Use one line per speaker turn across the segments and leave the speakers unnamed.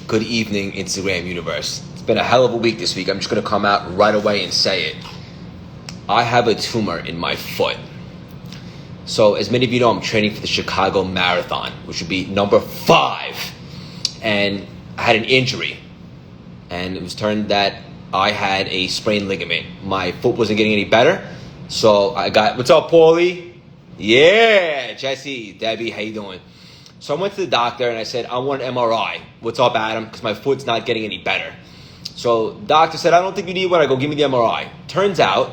Good evening, Instagram universe. It's been a hell of a week this week. I'm just going to come out right away and say it. I have a tumor in my foot. So as many of you know, I'm training for the Chicago Marathon, which would be number 5. And I had an injury. And it was turned that I had a sprained ligament. My foot wasn't getting any better. So I got, what's up, Paulie? Yeah, Jesse, Debbie, how you doing? So I went to the doctor and I said, I want an MRI. What's up, Adam? Because my foot's not getting any better. So the doctor said, I don't think you need one. I go, give me the MRI. Turns out,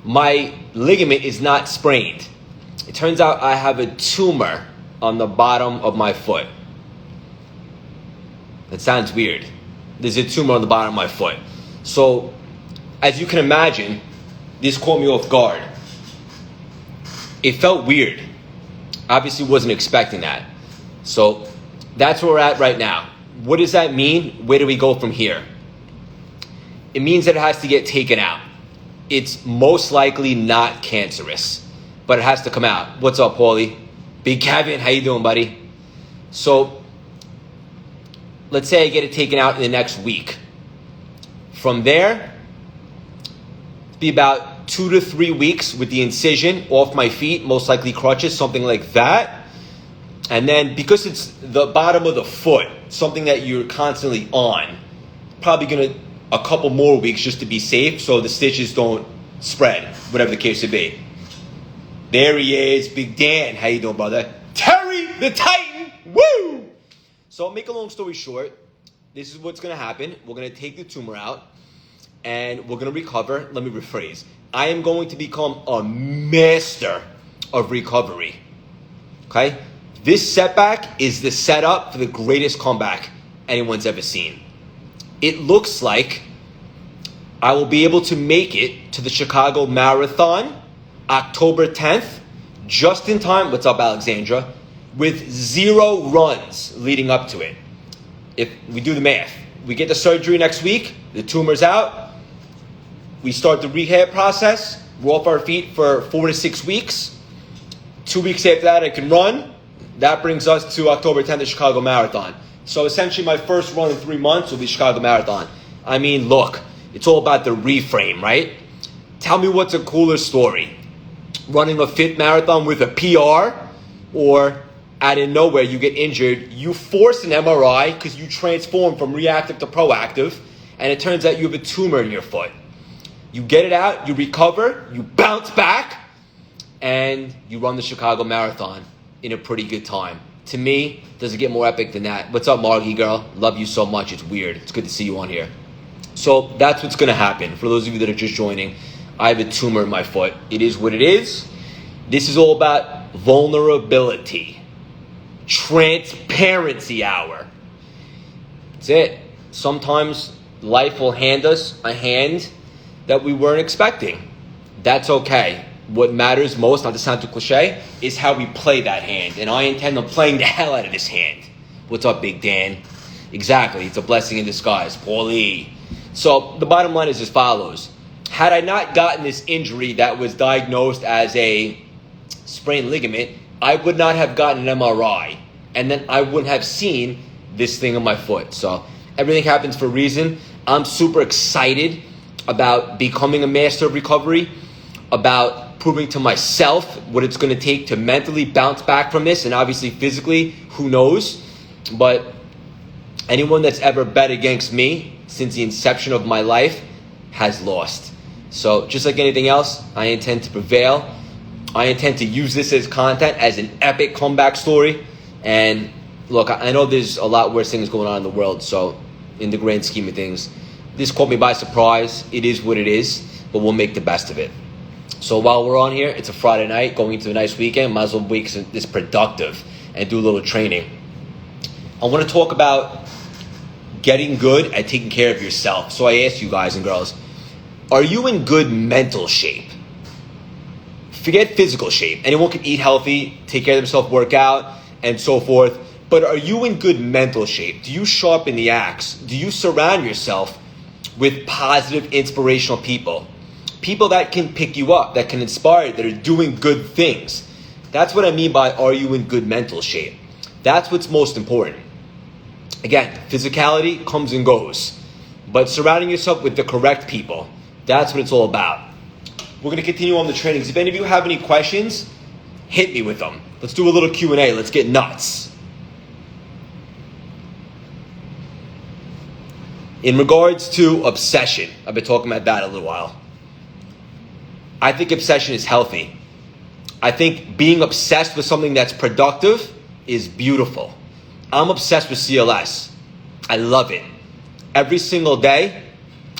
my ligament is not sprained. It turns out I have a tumor on the bottom of my foot. That sounds weird. There's a tumor on the bottom of my foot. So, as you can imagine, this caught me off guard. It felt weird. Obviously wasn't expecting that. So that's where we're at right now. What does that mean? Where do we go from here? It means that it has to get taken out. It's most likely not cancerous, but it has to come out. What's up, Paulie? Big Kevin, how you doing, buddy? So let's say I get it taken out in the next week. From there, it'll be about 2 to 3 weeks with the incision off my feet, most likely crutches, something like that. And then because it's the bottom of the foot, something that you're constantly on, probably gonna a couple more weeks just to be safe so the stitches don't spread, whatever the case may be. There he is, Big Dan. How you doing, brother? Terry the Titan, woo! So make a long story short, this is what's gonna happen. We're gonna take the tumor out and we're gonna recover. Let me rephrase. I am going to become a master of recovery. Okay? This setback is the setup for the greatest comeback anyone's ever seen. It looks like I will be able to make it to the Chicago Marathon, October 10th, just in time, what's up, Alexandra, with 0 runs leading up to it. If we do the math, we get the surgery next week, the tumor's out, we start the rehab process. We're off our feet for 4 to 6 weeks. 2 weeks after that, I can run. That brings us to October 10th, the Chicago Marathon. So essentially, my first run in 3 months will be Chicago Marathon. I mean, look, it's all about the ReFrame, right? Tell me what's a cooler story. Running a fit marathon with a PR, or out of nowhere, you get injured. You force an MRI because you transform from reactive to proactive, and it turns out you have a tumor in your foot. You get it out, you recover, you bounce back, and you run the Chicago Marathon in a pretty good time. To me, does it get more epic than that? What's up, Margie girl? Love you so much. It's weird. It's good to see you on here. So that's what's going to happen. For those of you that are just joining, I have a tumor in my foot. It is what it is. This is all about vulnerability. Transparency hour. That's it. Sometimes life will hand us a hand that we weren't expecting. That's okay. What matters most, not to sound too cliche, is how we play that hand. And I intend on playing the hell out of this hand. What's up, Big Dan? Exactly. It's a blessing in disguise. Paulie. So the bottom line is as follows. Had I not gotten this injury that was diagnosed as a sprained ligament, I would not have gotten an MRI. And then I wouldn't have seen this thing on my foot. So everything happens for a reason. I'm super excited about becoming a master of recovery, about proving to myself what it's going to take to mentally bounce back from this, and obviously physically, who knows. But anyone that's ever bet against me since the inception of my life has lost. So just like anything else, I intend to prevail. I intend to use this as content, as an epic comeback story. And look, I know there's a lot worse things going on in the world, so in the grand scheme of things, this caught me by surprise. It is what it is, but we'll make the best of it. So while we're on here, it's a Friday night, going into a nice weekend. Might as well make this productive and do a little training. I want to talk about getting good at taking care of yourself. So I asked you guys and girls, are you in good mental shape? Forget physical shape. Anyone can eat healthy, take care of themselves, work out, and so forth. But are you in good mental shape? Do you sharpen the axe? Do you surround yourself with positive, inspirational people? People that can pick you up, that can inspire you, that are doing good things. That's what I mean by, are you in good mental shape? That's what's most important. Again, physicality comes and goes, but surrounding yourself with the correct people, that's what it's all about. We're going to continue on the trainings. If any of you have any questions, hit me with them. Let's do a little Q&A. Let's get nuts. In regards to obsession, I've been talking about that a little while. I think obsession is healthy. I think being obsessed with something that's productive is beautiful. I'm obsessed with CLS. I love it. Every single day,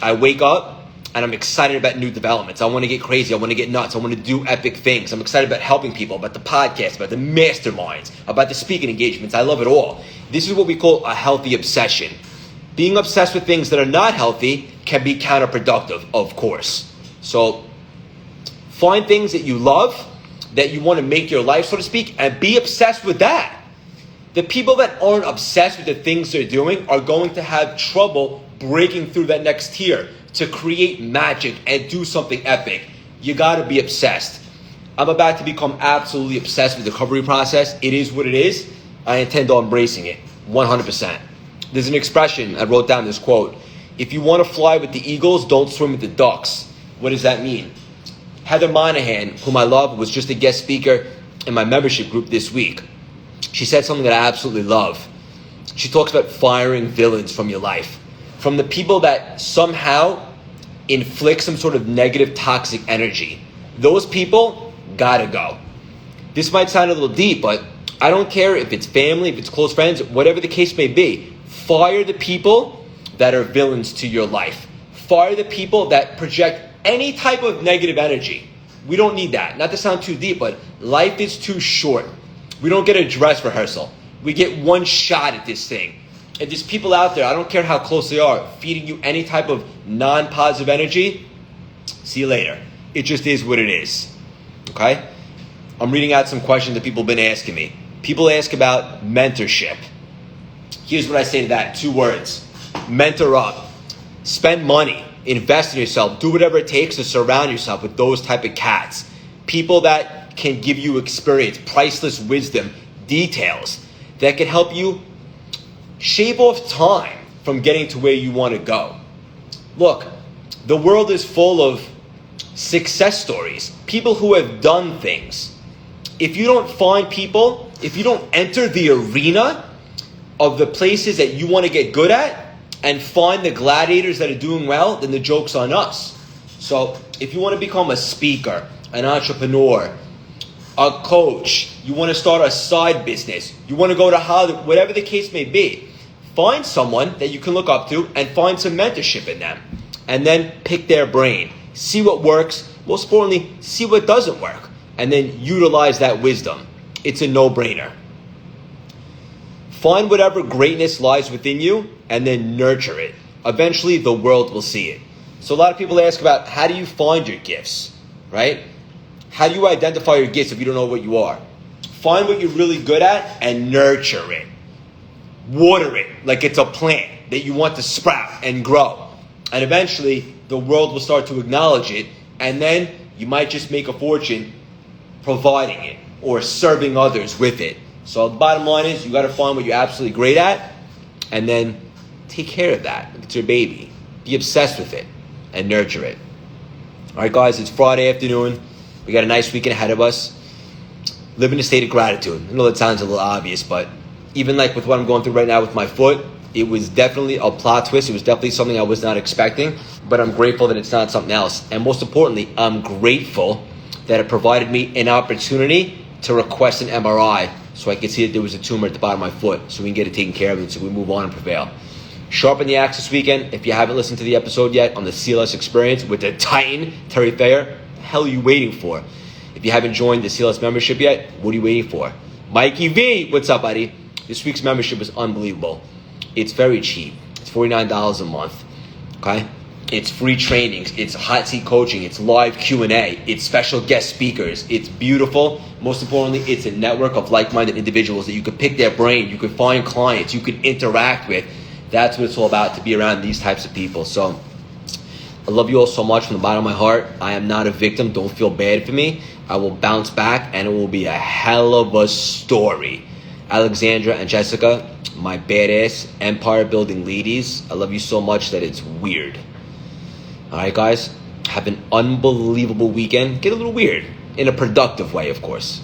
I wake up and I'm excited about new developments. I want to get crazy. I want to get nuts. I want to do epic things. I'm excited about helping people, about the podcast, about the masterminds, about the speaking engagements. I love it all. This is what we call a healthy obsession. Being obsessed with things that are not healthy can be counterproductive, of course. So find things that you love, that you want to make your life, so to speak, and be obsessed with that. The people that aren't obsessed with the things they're doing are going to have trouble breaking through that next tier to create magic and do something epic. You got to be obsessed. I'm about to become absolutely obsessed with the recovery process. It is what it is. I intend on embracing it 100%. There's an expression, I wrote down this quote: if you want to fly with the eagles, don't swim with the ducks. What does that mean? Heather Monahan, whom I love, was just a guest speaker in my membership group this week. She said something that I absolutely love. She talks about firing villains from your life, from the people that somehow inflict some sort of negative, toxic energy. Those people gotta go. This might sound a little deep, but I don't care if it's family, if it's close friends, whatever the case may be. Fire the people that are villains to your life. Fire the people that project any type of negative energy. We don't need that. Not to sound too deep, but life is too short. We don't get a dress rehearsal. We get one shot at this thing. And there's people out there, I don't care how close they are, feeding you any type of non-positive energy. See you later. It just is what it is. Okay? I'm reading out some questions that people have been asking me. People ask about mentorship. Here's what I say to that. 2 words. Mentor up. Spend money. Invest in yourself. Do whatever it takes to surround yourself with those type of cats. People that can give you experience, priceless wisdom, details that can help you shave off time from getting to where you want to go. Look, the world is full of success stories. People who have done things. If you don't find people, if you don't enter the arena of the places that you want to get good at and find the gladiators that are doing well, then the joke's on us. So if you want to become a speaker, an entrepreneur, a coach, you want to start a side business, you want to go to Hollywood, whatever the case may be, find someone that you can look up to and find some mentorship in them. And then pick their brain. See what works. Most importantly, see what doesn't work. And then utilize that wisdom. It's a no-brainer. Find whatever greatness lies within you and then nurture it. Eventually, the world will see it. So a lot of people ask about, how do you find your gifts, right? How do you identify your gifts if you don't know what you are? Find what you're really good at and nurture it. Water it like it's a plant that you want to sprout and grow. And eventually, the world will start to acknowledge it, and then you might just make a fortune providing it or serving others with it. So the bottom line is, you got to find what you're absolutely great at and then take care of that. It's your baby. Be obsessed with it and nurture it. All right, guys, it's Friday afternoon. We got a nice weekend ahead of us. Live in a state of gratitude. I know that sounds a little obvious, but even like with what I'm going through right now with my foot, it was definitely a plot twist. It was definitely something I was not expecting, but I'm grateful that it's not something else. And most importantly, I'm grateful that it provided me an opportunity to request an MRI so I could see that there was a tumor at the bottom of my foot, so we can get it taken care of and so we move on and prevail. Sharpen the axe this weekend. If you haven't listened to the episode yet on the CLS experience with the Titan, Terry Thayer, the hell are you waiting for? If you haven't joined the CLS membership yet, what are you waiting for? Mikey V, what's up, buddy? This week's membership is unbelievable. It's very cheap. It's $49 a month, okay? It's free trainings, it's hot seat coaching, it's live Q&A, it's special guest speakers, it's beautiful. Most importantly, it's a network of like-minded individuals that you could pick their brain, you could find clients, you could interact with. That's what it's all about, to be around these types of people. So I love you all so much from the bottom of my heart. I am not a victim. Don't feel bad for me. I will bounce back and it will be a hell of a story. Alexandra and Jessica, my badass empire building ladies. I love you so much that it's weird. Alright guys, have an unbelievable weekend. Get a little weird. In a productive way, of course.